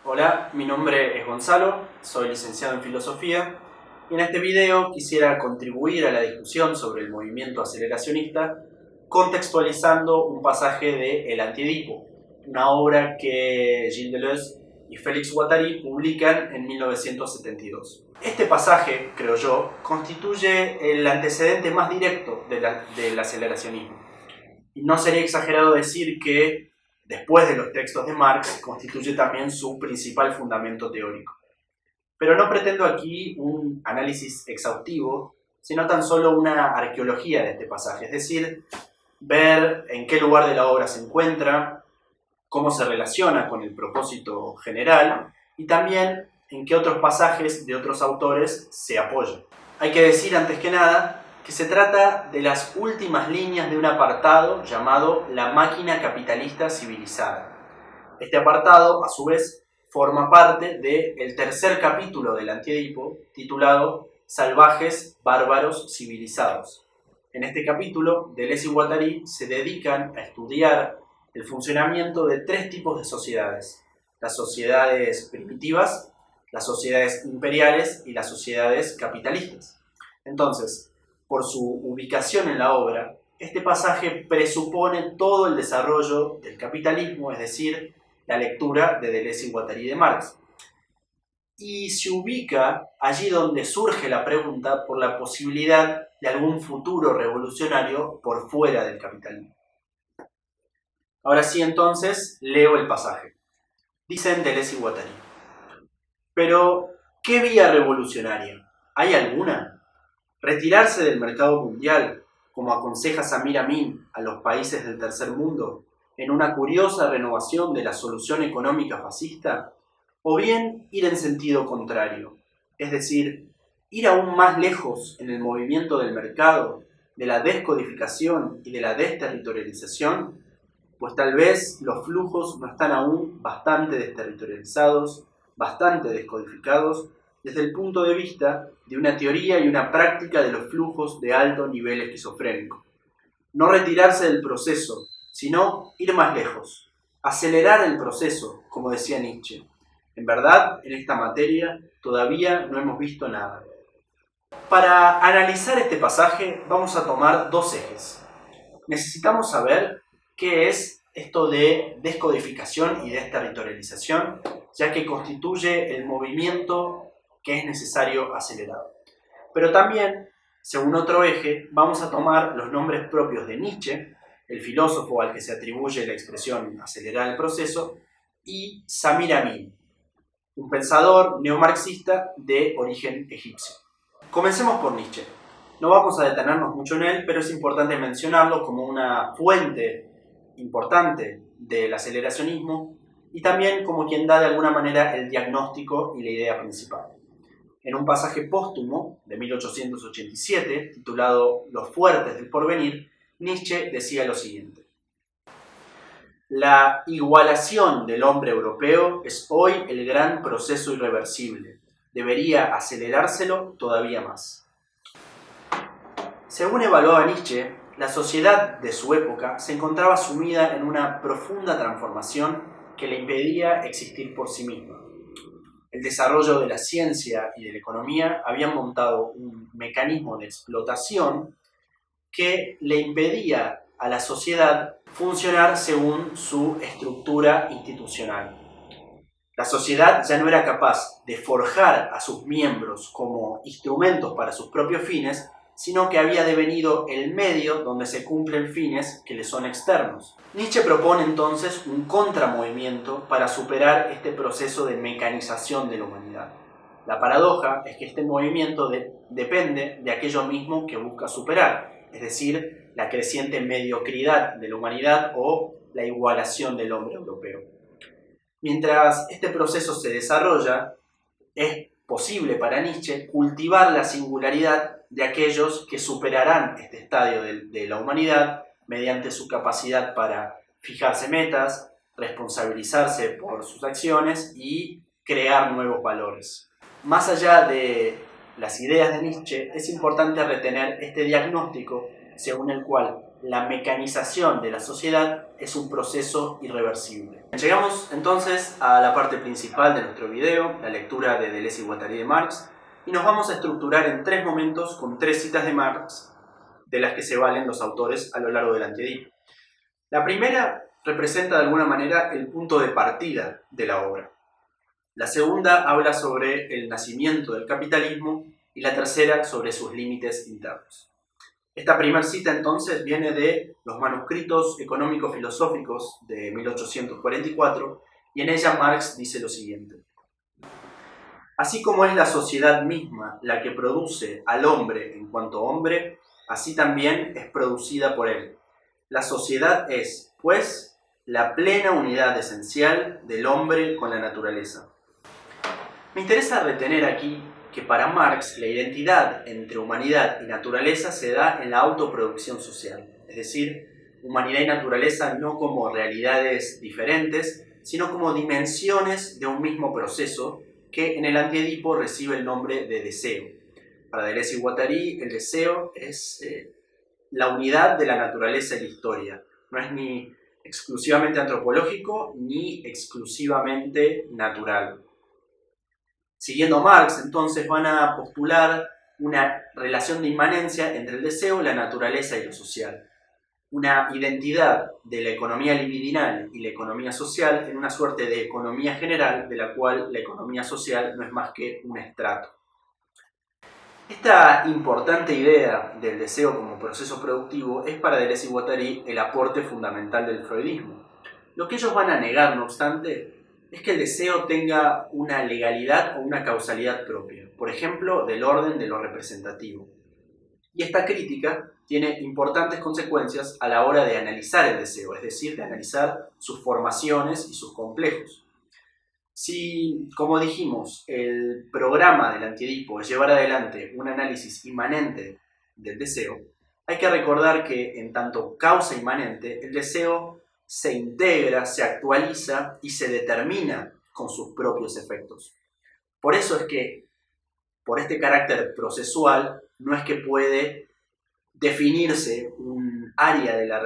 Hola, mi nombre es Gonzalo, soy licenciado en Filosofía y en este video quisiera contribuir a la discusión sobre el movimiento aceleracionista contextualizando un pasaje de El Antiedipo, una obra que Gilles Deleuze y Félix Guattari publican en 1972. Este pasaje, creo yo, constituye el antecedente más directo del aceleracionismo. Y no sería exagerado decir que, después de los textos de Marx, constituye también su principal fundamento teórico. Pero no pretendo aquí un análisis exhaustivo, sino tan solo una arqueología de este pasaje, es decir, ver en qué lugar de la obra se encuentra, cómo se relaciona con el propósito general y también en qué otros pasajes de otros autores se apoya. Hay que decir antes que nada que se trata de las últimas líneas de un apartado llamado La máquina capitalista civilizada. Este apartado, a su vez, forma parte del tercer capítulo del Antiedipo, titulado Salvajes, bárbaros, civilizados. En este capítulo, Deleuze y Guattari se dedican a estudiar el funcionamiento de tres tipos de sociedades: las sociedades primitivas, las sociedades imperiales y las sociedades capitalistas. Entonces, por su ubicación en la obra, este pasaje presupone todo el desarrollo del capitalismo, es decir, la lectura de Deleuze y Guattari de Marx. Y se ubica allí donde surge la pregunta por la posibilidad de algún futuro revolucionario por fuera del capitalismo. Ahora sí, entonces, leo el pasaje. Dicen Deleuze y Guattari: pero, ¿qué vía revolucionaria? ¿Hay alguna? ¿Retirarse del mercado mundial, como aconseja Samir Amin a los países del tercer mundo, en una curiosa renovación de la solución económica fascista? ¿O bien ir en sentido contrario? Es decir, ir aún más lejos en el movimiento del mercado, de la descodificación y de la desterritorialización, pues tal vez los flujos no están aún bastante desterritorializados, bastante descodificados, desde el punto de vista de una teoría y una práctica de los flujos de alto nivel esquizofrénico. No retirarse del proceso, sino ir más lejos, acelerar el proceso, como decía Nietzsche. En verdad, en esta materia todavía no hemos visto nada. Para analizar este pasaje vamos a tomar dos ejes. Necesitamos saber qué es esto de descodificación y desterritorialización, ya que constituye el movimiento que es necesario acelerar. Pero también, según otro eje, vamos a tomar los nombres propios de Nietzsche, el filósofo al que se atribuye la expresión acelerar el proceso, y Samir Amin, un pensador neomarxista de origen egipcio. Comencemos por Nietzsche. No vamos a detenernos mucho en él, pero es importante mencionarlo como una fuente importante del aceleracionismo y también como quien da de alguna manera el diagnóstico y la idea principal. En un pasaje póstumo de 1887, titulado Los fuertes del porvenir, Nietzsche decía lo siguiente: la igualación del hombre europeo es hoy el gran proceso irreversible. Debería acelerárselo todavía más. Según evaluaba Nietzsche, la sociedad de su época se encontraba sumida en una profunda transformación que le impedía existir por sí misma. El desarrollo de la ciencia y de la economía habían montado un mecanismo de explotación que le impedía a la sociedad funcionar según su estructura institucional. La sociedad ya no era capaz de forjar a sus miembros como instrumentos para sus propios fines, sino que había devenido el medio donde se cumplen fines que le son externos. Nietzsche propone entonces un contramovimiento para superar este proceso de mecanización de la humanidad. La paradoja es que este movimiento depende de aquello mismo que busca superar, es decir, la creciente mediocridad de la humanidad o la igualación del hombre europeo. Mientras este proceso se desarrolla, es posible para Nietzsche cultivar la singularidad de aquellos que superarán este estadio de la humanidad mediante su capacidad para fijarse metas, responsabilizarse por sus acciones y crear nuevos valores. Más allá de las ideas de Nietzsche, es importante retener este diagnóstico según el cual la mecanización de la sociedad es un proceso irreversible. Llegamos entonces a la parte principal de nuestro video, la lectura de Deleuze y Guattari de Marx, y nos vamos a estructurar en 3 momentos con 3 citas de Marx, de las que se valen los autores a lo largo del Antiedipo. La primera representa de alguna manera el punto de partida de la obra. La segunda habla sobre el nacimiento del capitalismo y la tercera sobre sus límites internos. Esta primera cita entonces viene de los manuscritos económico-filosóficos de 1844 y en ella Marx dice lo siguiente: así como es la sociedad misma la que produce al hombre en cuanto hombre, así también es producida por él. La sociedad es, pues, la plena unidad esencial del hombre con la naturaleza. Me interesa retener aquí que para Marx la identidad entre humanidad y naturaleza se da en la autoproducción social, es decir, humanidad y naturaleza no como realidades diferentes, sino como dimensiones de un mismo proceso que en el Antiedipo recibe el nombre de deseo. Para Deleuze y Guattari, el deseo es la unidad de la naturaleza y la historia. No es ni exclusivamente antropológico ni exclusivamente natural. Siguiendo Marx, entonces van a postular una relación de inmanencia entre el deseo, la naturaleza y lo social. Una identidad de la economía libidinal y la economía social en una suerte de economía general de la cual la economía social no es más que un estrato. Esta importante idea del deseo como proceso productivo es para Deleuze y Guattari el aporte fundamental del freudismo. Lo que ellos van a negar, no obstante, es que el deseo tenga una legalidad o una causalidad propia, por ejemplo, del orden de lo representativo. Y esta crítica tiene importantes consecuencias a la hora de analizar el deseo, es decir, de analizar sus formaciones y sus complejos. Si, como dijimos, el programa del Antiedipo es llevar adelante un análisis inmanente del deseo, hay que recordar que en tanto causa inmanente, el deseo se integra, se actualiza y se determina con sus propios efectos. Por eso es que, por este carácter procesual, no es que puede definirse un área de la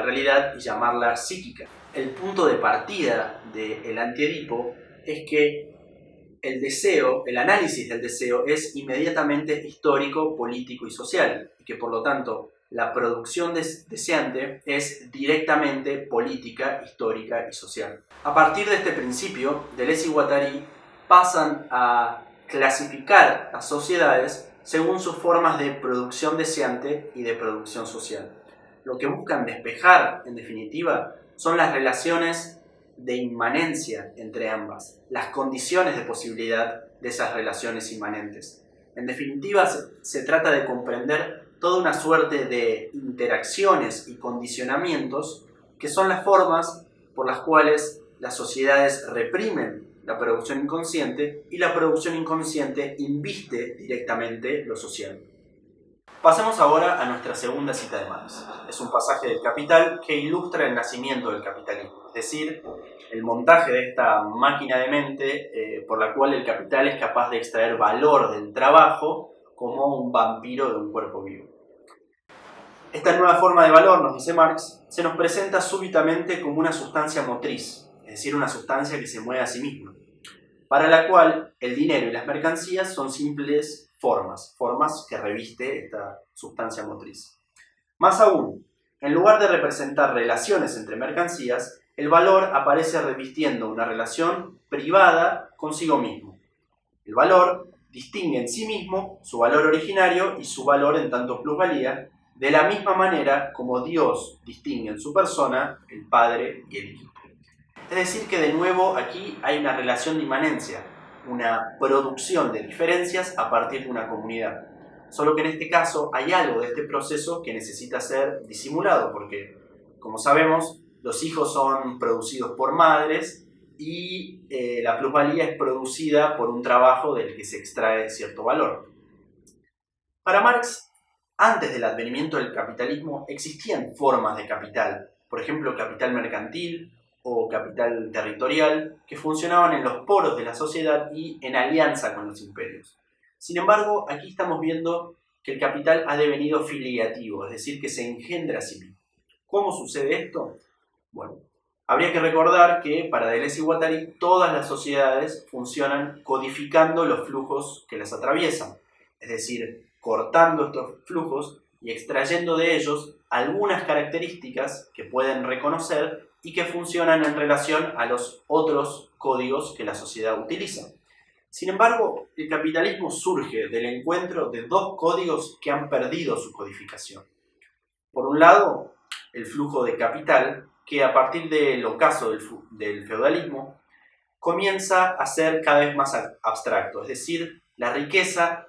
realidad y llamarla psíquica. El punto de partida del Antiedipo es que el deseo, el análisis del deseo es inmediatamente histórico, político y social, y que por lo tanto la producción deseante es directamente política, histórica y social. A partir de este principio, Deleuze y Guattari pasan a clasificar las sociedades según sus formas de producción deseante y de producción social. Lo que buscan despejar, en definitiva, son las relaciones de inmanencia entre ambas, las condiciones de posibilidad de esas relaciones inmanentes. En definitiva, se trata de comprender toda una suerte de interacciones y condicionamientos que son las formas por las cuales las sociedades reprimen la producción inconsciente y la producción inconsciente inviste directamente lo social. Pasemos ahora a nuestra segunda cita de Marx. Es un pasaje del Capital que ilustra el nacimiento del capitalismo, es decir, el montaje de esta máquina de mente por la cual el capital es capaz de extraer valor del trabajo como un vampiro de un cuerpo vivo. Esta nueva forma de valor, nos dice Marx, se nos presenta súbitamente como una sustancia motriz, es decir, una sustancia que se mueve a sí misma, para la cual el dinero y las mercancías son simples formas que reviste esta sustancia motriz. Más aún, en lugar de representar relaciones entre mercancías, el valor aparece revistiendo una relación privada consigo mismo. El valor distingue en sí mismo su valor originario y su valor en tanto plusvalía, de la misma manera como Dios distingue en su persona el Padre y el Hijo. Es decir que de nuevo aquí hay una relación de inmanencia, una producción de diferencias a partir de una comunidad. Solo que en este caso hay algo de este proceso que necesita ser disimulado, porque, como sabemos, los hijos son producidos por madres y la plusvalía es producida por un trabajo del que se extrae cierto valor. Para Marx, antes del advenimiento del capitalismo existían formas de capital, por ejemplo, capital mercantil o capital territorial, que funcionaban en los poros de la sociedad y en alianza con los imperios. Sin embargo, aquí estamos viendo que el capital ha devenido filiativo, es decir, que se engendra a sí mismo. ¿Cómo sucede esto? Bueno, habría que recordar que para Deleuze y Guattari todas las sociedades funcionan codificando los flujos que las atraviesan, es decir, cortando estos flujos y extrayendo de ellos algunas características que pueden reconocer y que funcionan en relación a los otros códigos que la sociedad utiliza. Sin embargo, el capitalismo surge del encuentro de dos códigos que han perdido su codificación. Por un lado, el flujo de capital, que a partir del ocaso del feudalismo comienza a ser cada vez más abstracto, es decir, la riqueza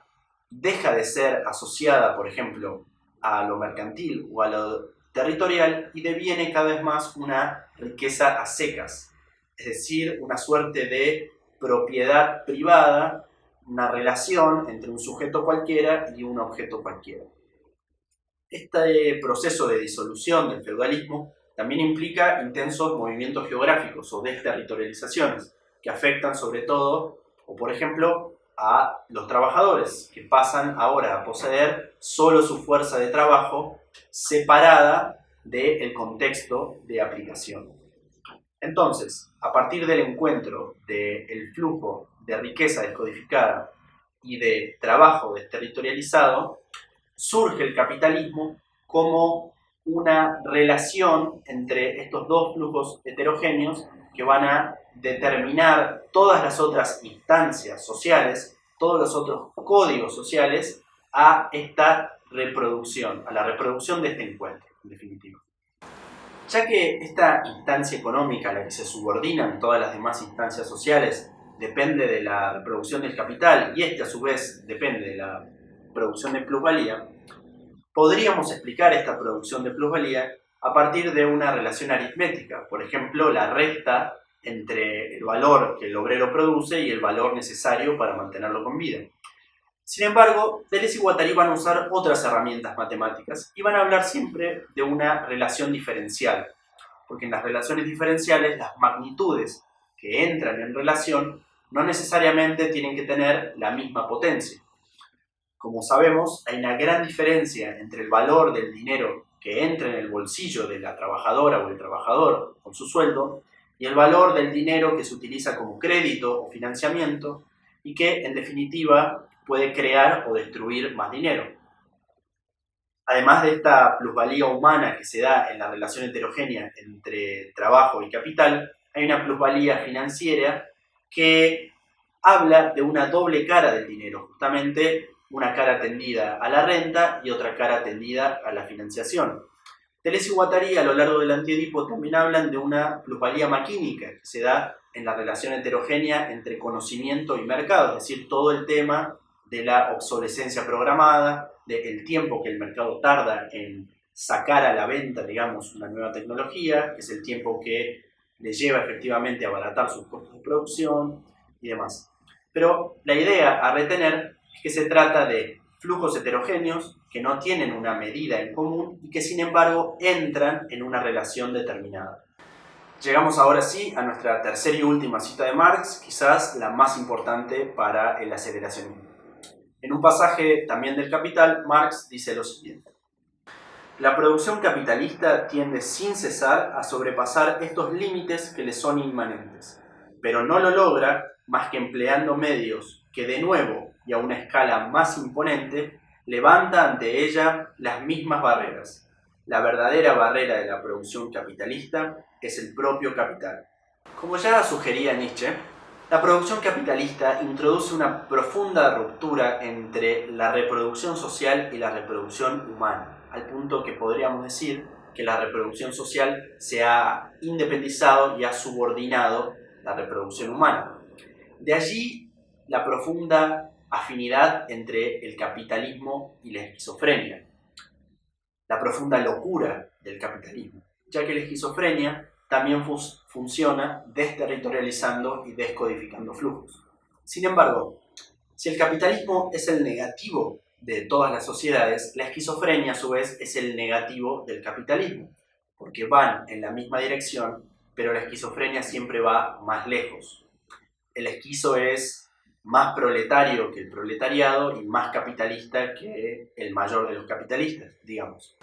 deja de ser asociada, por ejemplo, a lo mercantil o a lo territorial y deviene cada vez más una riqueza a secas, es decir, una suerte de propiedad privada, una relación entre un sujeto cualquiera y un objeto cualquiera. Este proceso de disolución del feudalismo también implica intensos movimientos geográficos o desterritorializaciones que afectan sobre todo, o por ejemplo, a los trabajadores, que pasan ahora a poseer solo su fuerza de trabajo separada del contexto de aplicación. Entonces, a partir del encuentro del flujo de riqueza descodificada y de trabajo desterritorializado, surge el capitalismo como una relación entre estos dos flujos heterogéneos que van a determinar todas las otras instancias sociales, todos los otros códigos sociales a esta reproducción, a la reproducción de este encuentro, en definitiva. Ya que esta instancia económica a la que se subordinan todas las demás instancias sociales depende de la reproducción del capital y este a su vez depende de la producción de plusvalía, podríamos explicar esta producción de plusvalía a partir de una relación aritmética, por ejemplo, la resta entre el valor que el obrero produce y el valor necesario para mantenerlo con vida. Sin embargo, Deleuze y Guattari van a usar otras herramientas matemáticas y van a hablar siempre de una relación diferencial, porque en las relaciones diferenciales las magnitudes que entran en relación no necesariamente tienen que tener la misma potencia. Como sabemos, hay una gran diferencia entre el valor del dinero que entra en el bolsillo de la trabajadora o el trabajador con su sueldo y el valor del dinero que se utiliza como crédito o financiamiento y que, en definitiva, puede crear o destruir más dinero. Además de esta plusvalía humana que se da en la relación heterogénea entre trabajo y capital, hay una plusvalía financiera que habla de una doble cara del dinero, justamente una cara tendida a la renta y otra cara tendida a la financiación. Deleuze y Guattari a lo largo del Antiedipo también hablan de una plusvalía maquínica que se da en la relación heterogénea entre conocimiento y mercado, es decir, todo el tema de la obsolescencia programada, del tiempo que el mercado tarda en sacar a la venta, digamos, una nueva tecnología, que es el tiempo que le lleva efectivamente a abaratar sus costos de producción y demás. Pero la idea a retener es que se trata de flujos heterogéneos que no tienen una medida en común y que sin embargo entran en una relación determinada. Llegamos ahora sí a nuestra tercera y última cita de Marx, quizás la más importante para el aceleracionismo. En un pasaje también del Capital, Marx dice lo siguiente: la producción capitalista tiende sin cesar a sobrepasar estos límites que le son inmanentes, pero no lo logra más que empleando medios que de nuevo y a una escala más imponente levanta ante ella las mismas barreras. La verdadera barrera de la producción capitalista es el propio capital. Como ya sugería Nietzsche, la producción capitalista introduce una profunda ruptura entre la reproducción social y la reproducción humana, al punto que podríamos decir que la reproducción social se ha independizado y ha subordinado la reproducción humana. De allí la profunda afinidad entre el capitalismo y la esquizofrenia, la profunda locura del capitalismo, ya que la esquizofrenia también funciona desterritorializando y descodificando flujos. Sin embargo, si el capitalismo es el negativo de todas las sociedades, la esquizofrenia a su vez es el negativo del capitalismo, porque van en la misma dirección, pero la esquizofrenia siempre va más lejos. El esquizo es más proletario que el proletariado y más capitalista que el mayor de los capitalistas, digamos.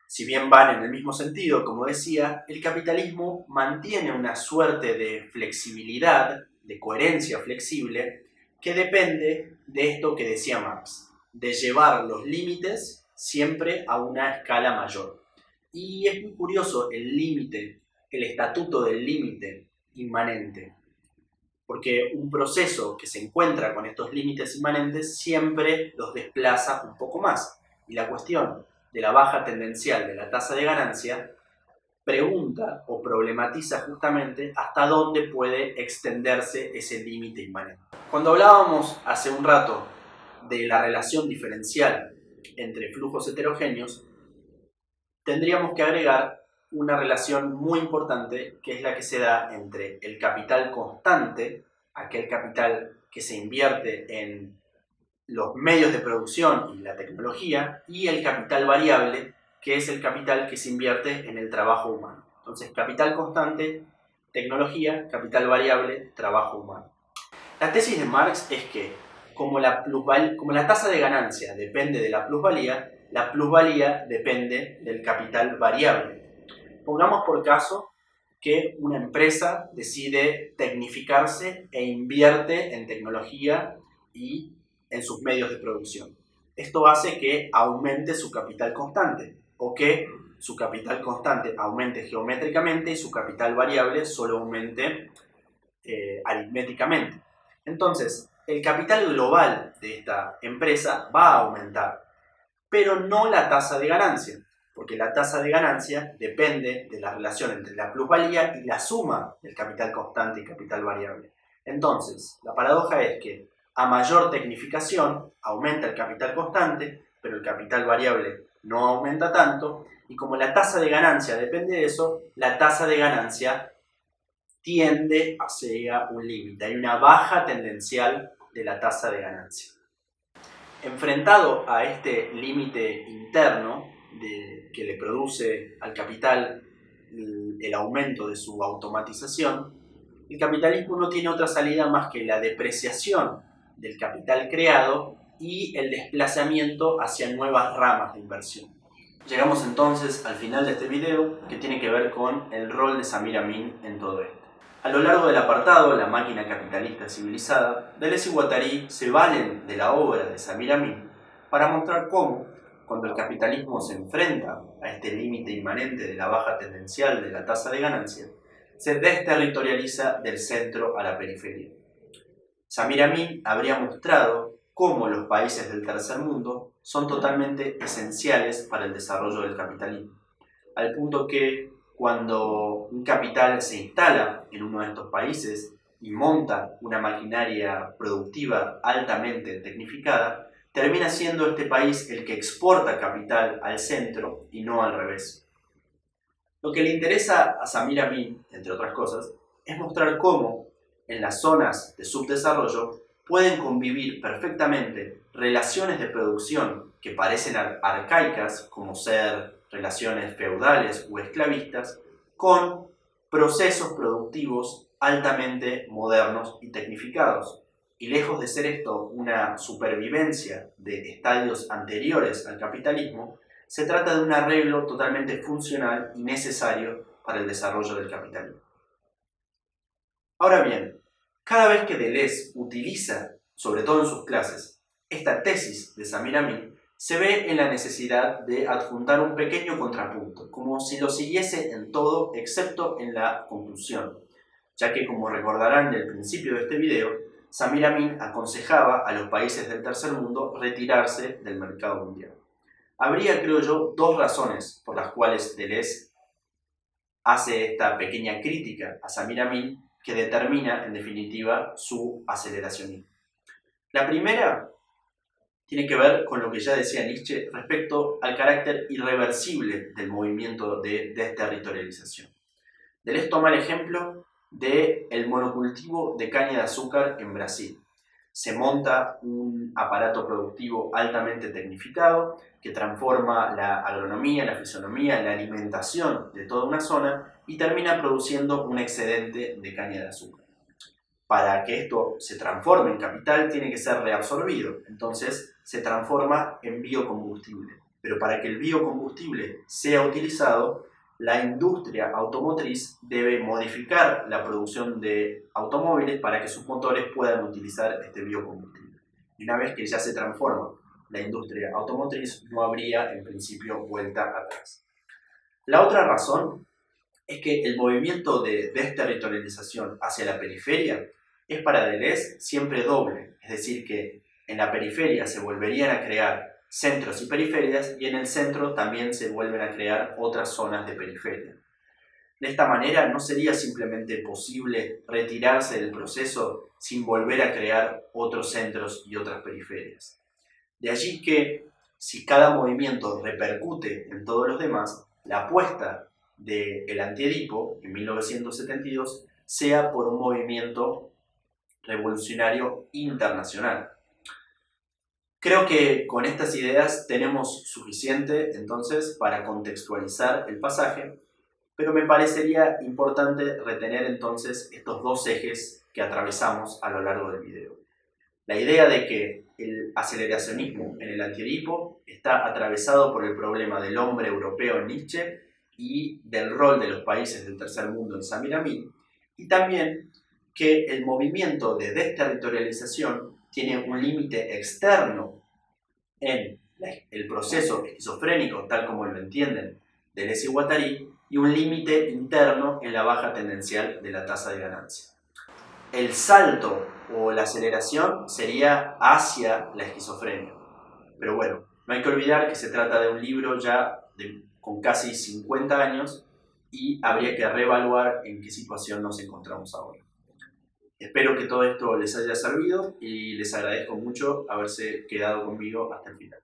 Si bien van en el mismo sentido, como decía, el capitalismo mantiene una suerte de flexibilidad, de coherencia flexible, que depende de esto que decía Marx, de llevar los límites siempre a una escala mayor. Y es muy curioso el límite, el estatuto del límite inmanente, porque un proceso que se encuentra con estos límites inmanentes siempre los desplaza un poco más. Y la cuestión de la baja tendencial de la tasa de ganancia pregunta o problematiza justamente hasta dónde puede extenderse ese límite inmanente. Cuando hablábamos hace un rato de la relación diferencial entre flujos heterogéneos, tendríamos que agregar una relación muy importante que es la que se da entre el capital constante, aquel capital que se invierte en los medios de producción y la tecnología, y el capital variable, que es el capital que se invierte en el trabajo humano. Entonces, capital constante, tecnología, capital variable, trabajo humano. La tesis de Marx es que como la tasa de ganancia depende de la plusvalía depende del capital variable. Pongamos por caso que una empresa decide tecnificarse e invierte en tecnología y en sus medios de producción. Esto hace que aumente su capital constante o que su capital constante aumente geométricamente y su capital variable solo aumente aritméticamente. Entonces, el capital global de esta empresa va a aumentar, pero no la tasa de ganancia, porque la tasa de ganancia depende de la relación entre la plusvalía y la suma del capital constante y capital variable. Entonces, la paradoja es que a mayor tecnificación aumenta el capital constante, pero el capital variable no aumenta tanto, y como la tasa de ganancia depende de eso, la tasa de ganancia tiende hacia un límite. Hay una baja tendencial de la tasa de ganancia. Enfrentado a este límite interno que le produce al capital el aumento de su automatización, el capitalismo no tiene otra salida más que la depreciación del capital creado y el desplazamiento hacia nuevas ramas de inversión. Llegamos entonces al final de este video, que tiene que ver con el rol de Samir Amin en todo esto. A lo largo del apartado La máquina capitalista civilizada, Deleuze y Guattari se valen de la obra de Samir Amin para mostrar cómo, cuando el capitalismo se enfrenta a este límite inmanente de la baja tendencial de la tasa de ganancia, se desterritorializa del centro a la periferia. Samir Amin habría mostrado cómo los países del tercer mundo son totalmente esenciales para el desarrollo del capitalismo, al punto que cuando un capital se instala en uno de estos países y monta una maquinaria productiva altamente tecnificada, termina siendo este país el que exporta capital al centro y no al revés. Lo que le interesa a Samir Amin, entre otras cosas, es mostrar cómo en las zonas de subdesarrollo pueden convivir perfectamente relaciones de producción que parecen arcaicas, como ser relaciones feudales o esclavistas, con procesos productivos altamente modernos y tecnificados. Y lejos de ser esto una supervivencia de estadios anteriores al capitalismo, se trata de un arreglo totalmente funcional y necesario para el desarrollo del capitalismo. Ahora bien, cada vez que Deleuze utiliza, sobre todo en sus clases, esta tesis de Samir Amin, se ve en la necesidad de adjuntar un pequeño contrapunto, como si lo siguiese en todo excepto en la conclusión, ya que, como recordarán del principio de este video, Samir Amin aconsejaba a los países del tercer mundo retirarse del mercado mundial. Habría, creo yo, dos razones por las cuales Deleuze hace esta pequeña crítica a Samir Amin que determina, en definitiva, su aceleracionismo. La primera tiene que ver con lo que ya decía Nietzsche respecto al carácter irreversible del movimiento de desterritorialización. Deleuze toma el ejemplo del monocultivo de caña de azúcar en Brasil. Se monta un aparato productivo altamente tecnificado que transforma la agronomía, la fisonomía, la alimentación de toda una zona y termina produciendo un excedente de caña de azúcar. para que esto se transforme en capital tiene que ser reabsorbido, entonces se transforma en biocombustible. Pero para que el biocombustible sea utilizado, la industria automotriz debe modificar la producción de automóviles para que sus motores puedan utilizar este biocombustible. Y una vez que ya se transforma la industria automotriz, no habría en principio vuelta atrás. La otra razón es que el movimiento de desterritorialización hacia la periferia es para Deleuze siempre doble, es decir, que en la periferia se volverían a crear centros y periferias y en el centro también se vuelven a crear otras zonas de periferia. De esta manera no sería simplemente posible retirarse del proceso sin volver a crear otros centros y otras periferias. De allí que, si cada movimiento repercute en todos los demás, la apuesta del Anti-Edipo en 1972 sea por un movimiento revolucionario internacional. Creo que con estas ideas tenemos suficiente entonces para contextualizar el pasaje, pero me parecería importante retener entonces estos dos ejes que atravesamos a lo largo del video. La idea de que el aceleracionismo en el Anti-Edipo está atravesado por el problema del hombre europeo en Nietzsche y del rol de los países del tercer mundo en Samir Amin, y también que el movimiento de desterritorialización tiene un límite externo en el proceso esquizofrénico, tal como lo entienden Deleuze y Guattari, y un límite interno en la baja tendencial de la tasa de ganancia. El salto o la aceleración sería hacia la esquizofrenia. Pero bueno, no hay que olvidar que se trata de un libro ya con casi 50 años y habría que reevaluar en qué situación nos encontramos ahora. Espero que todo esto les haya servido y les agradezco mucho haberse quedado conmigo hasta el final.